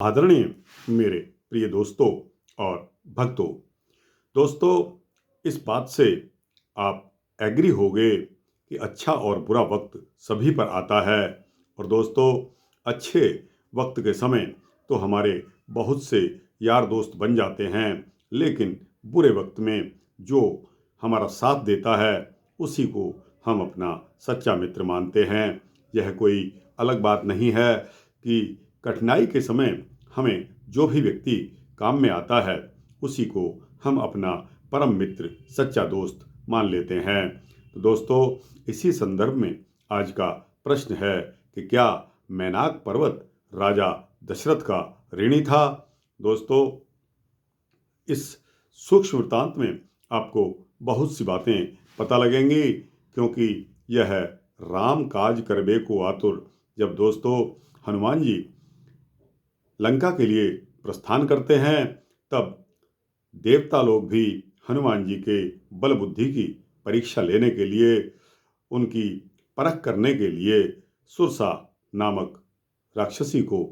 आदरणीय मेरे प्रिय दोस्तों और भक्तों, दोस्तों, इस बात से आप एग्री होंगे कि अच्छा और बुरा वक्त सभी पर आता है। और दोस्तों, अच्छे वक्त के समय तो हमारे बहुत से यार दोस्त बन जाते हैं, लेकिन बुरे वक्त में जो हमारा साथ देता है उसी को हम अपना सच्चा मित्र मानते हैं। यह कोई अलग बात नहीं है कि कठिनाई के समय हमें जो भी व्यक्ति काम में आता है उसी को हम अपना परम मित्र, सच्चा दोस्त मान लेते हैं। तो दोस्तों, इसी संदर्भ में आज का प्रश्न है कि क्या मैनाक पर्वत राजा दशरथ का ऋणी था। दोस्तों, इस सूक्ष्म वृत्तांत में आपको बहुत सी बातें पता लगेंगी, क्योंकि यह है राम काज करबे को आतुर। जब दोस्तों हनुमान जी लंका के लिए प्रस्थान करते हैं, तब देवता लोग भी हनुमान जी के बल बुद्धि की परीक्षा लेने के लिए, उनकी परख करने के लिए सुरसा नामक राक्षसी को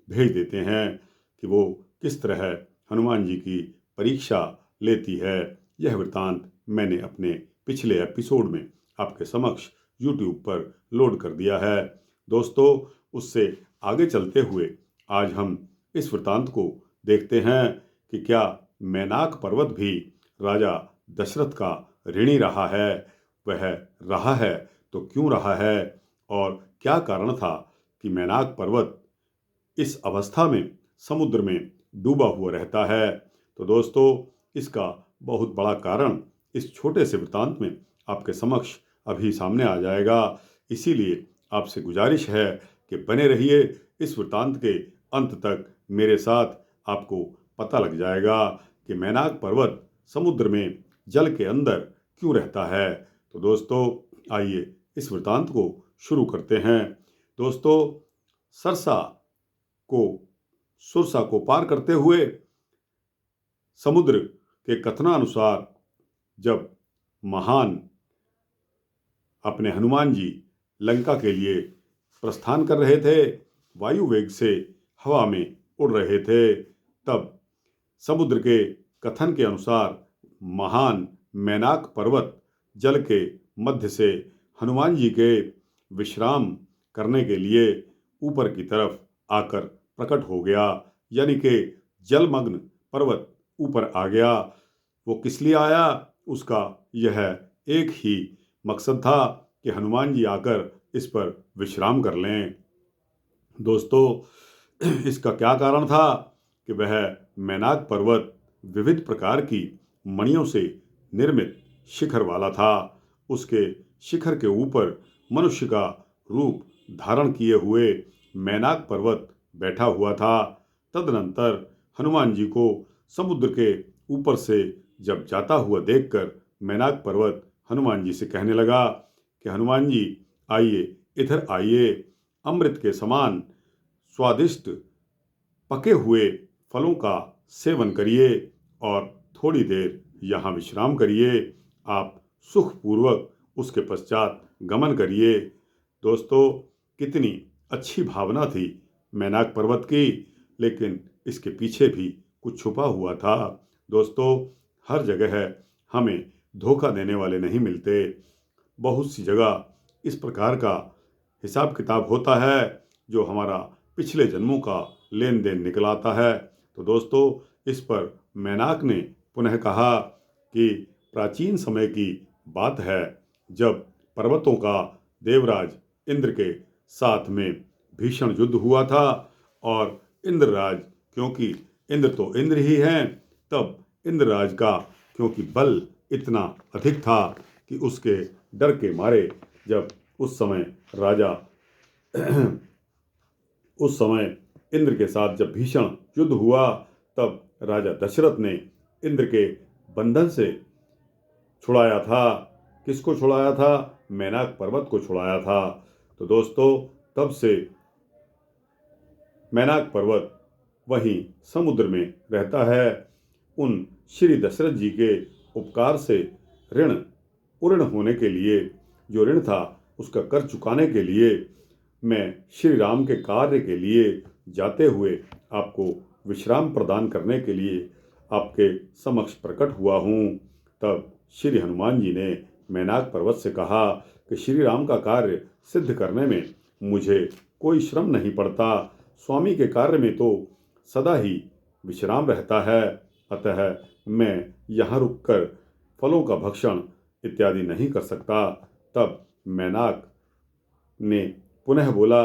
भेज देते हैं कि वो किस तरह हनुमान जी की परीक्षा लेती है। यह वृत्तांत मैंने अपने पिछले एपिसोड में आपके समक्ष YouTube पर लोड कर दिया है। दोस्तों, उससे आगे चलते हुए आज हम इस वृत्तांत को देखते हैं कि क्या मैनाक पर्वत भी राजा दशरथ का ऋणी रहा है। वह रहा है तो क्यों रहा है, और क्या कारण था कि मैनाक पर्वत इस अवस्था में समुद्र में डूबा हुआ रहता है। तो दोस्तों, इसका बहुत बड़ा कारण इस छोटे से वृत्तांत में आपके समक्ष अभी सामने आ जाएगा। इसीलिए आपसे गुजारिश है कि बने रहिए इस वृत्तांत के अंत तक मेरे साथ। आपको पता लग जाएगा कि मैनाक पर्वत समुद्र में जल के अंदर क्यों रहता है। तो दोस्तों, आइए इस वृत्तांत को शुरू करते हैं। दोस्तों, सरसा को सुरसा को पार करते हुए समुद्र के कथनानुसार जब महान अपने हनुमान जी लंका के लिए प्रस्थान कर रहे थे, वायु वेग से हवा में उड़ रहे थे, तब समुद्र के कथन के अनुसार महान मैनाक पर्वत जल के मध्य से हनुमान जी के विश्राम करने के लिए ऊपर की तरफ आकर प्रकट हो गया। यानी कि जलमग्न पर्वत ऊपर आ गया। वो किस लिए आया, उसका यह एक ही मकसद था कि हनुमान जी आकर इस पर विश्राम कर लें। दोस्तों, इसका क्या कारण था कि वह मैनाक पर्वत विविध प्रकार की मणियों से निर्मित शिखर वाला था। उसके शिखर के ऊपर मनुष्य का रूप धारण किए हुए मैनाक पर्वत बैठा हुआ था। तदनंतर हनुमान जी को समुद्र के ऊपर से जब जाता हुआ देखकर मैनाक पर्वत हनुमान जी से कहने लगा कि हनुमान जी, आइए, इधर आइए, अमृत के समान स्वादिष्ट पके हुए फलों का सेवन करिए और थोड़ी देर यहाँ विश्राम करिए। आप सुखपूर्वक उसके पश्चात गमन करिए। दोस्तों, कितनी अच्छी भावना थी मैनाक पर्वत की, लेकिन इसके पीछे भी कुछ छुपा हुआ था। दोस्तों, हर जगह हमें धोखा देने वाले नहीं मिलते। बहुत सी जगह इस प्रकार का हिसाब किताब होता है जो हमारा पिछले जन्मों का लेन देन निकलाता है। तो दोस्तों, इस पर मैनाक ने पुनः कहा कि प्राचीन समय की बात है, जब पर्वतों का देवराज इंद्र के साथ में भीषण युद्ध हुआ था, और इंद्रराज, क्योंकि इंद्र तो इंद्र ही हैं, तब इंद्रराज का क्योंकि बल इतना अधिक था कि उसके डर के मारे जब उस समय इंद्र के साथ जब भीषण युद्ध हुआ, तब राजा दशरथ ने इंद्र के बंधन से छुड़ाया था। किसको छुड़ाया था? मैनाक पर्वत को छुड़ाया था। तो दोस्तों, तब से मैनाक पर्वत वहीं समुद्र में रहता है। उन श्री दशरथ जी के उपकार से ऋण पूर्ण होने के लिए, जो ऋण था उसका कर चुकाने के लिए, मैं श्री राम के कार्य के लिए जाते हुए आपको विश्राम प्रदान करने के लिए आपके समक्ष प्रकट हुआ हूँ। तब श्री हनुमान जी ने मैनाक पर्वत से कहा कि श्री राम का कार्य सिद्ध करने में मुझे कोई श्रम नहीं पड़ता। स्वामी के कार्य में तो सदा ही विश्राम रहता है, अतः मैं यहाँ रुककर फलों का भक्षण इत्यादि नहीं कर सकता। तब मैनाक ने पुनः बोला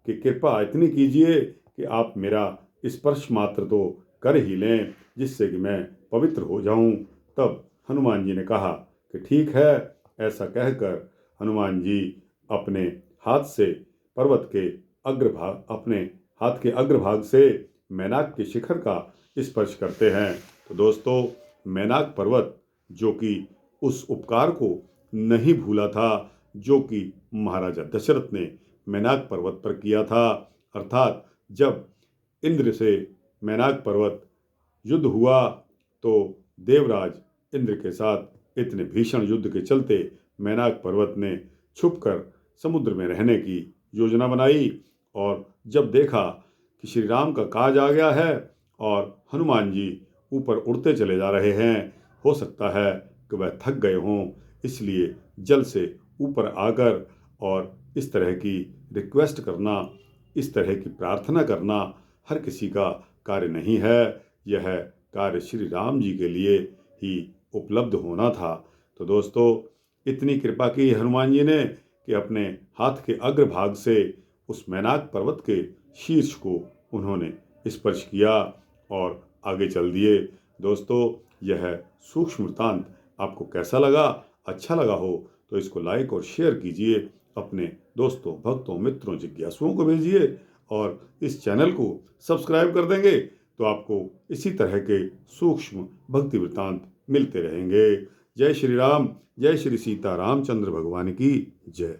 कि कृपा इतनी कीजिए कि आप मेरा स्पर्श मात्र तो कर ही लें, जिससे कि मैं पवित्र हो जाऊं। तब हनुमान जी ने कहा कि ठीक है। ऐसा कहकर हनुमान जी अपने हाथ से पर्वत के अग्रभाग अपने हाथ के अग्रभाग से मैनाक के शिखर का स्पर्श करते हैं। तो दोस्तों, मैनाक पर्वत जो कि उस उपकार को नहीं भूला था जो कि महाराजा दशरथ ने मैनाक पर्वत पर किया था, अर्थात जब इंद्र से मैनाक पर्वत युद्ध हुआ तो देवराज इंद्र के साथ इतने भीषण युद्ध के चलते मैनाक पर्वत ने छुपकर समुद्र में रहने की योजना बनाई, और जब देखा कि श्री राम का काज आ गया है और हनुमान जी ऊपर उड़ते चले जा रहे हैं, हो सकता है कि वह थक गए हों, इसलिए जल से ऊपर आकर और इस तरह की रिक्वेस्ट करना, इस तरह की प्रार्थना करना हर किसी का कार्य नहीं है। यह कार्य श्री राम जी के लिए ही उपलब्ध होना था। तो दोस्तों, इतनी कृपा की हनुमान जी ने कि अपने हाथ के अग्रभाग से उस मैनाक पर्वत के शीर्ष को उन्होंने स्पर्श किया और आगे चल दिए। दोस्तों, यह सूक्ष्म वृत्तांत आपको कैसा लगा? अच्छा लगा हो तो इसको लाइक और शेयर कीजिए, अपने दोस्तों, भक्तों, मित्रों, जिज्ञासुओं को भेजिए, और इस चैनल को सब्सक्राइब कर देंगे तो आपको इसी तरह के सूक्ष्म भक्ति वृत्तांत मिलते रहेंगे। जय श्री राम, जय श्री सीता रामचंद्र भगवान की जय।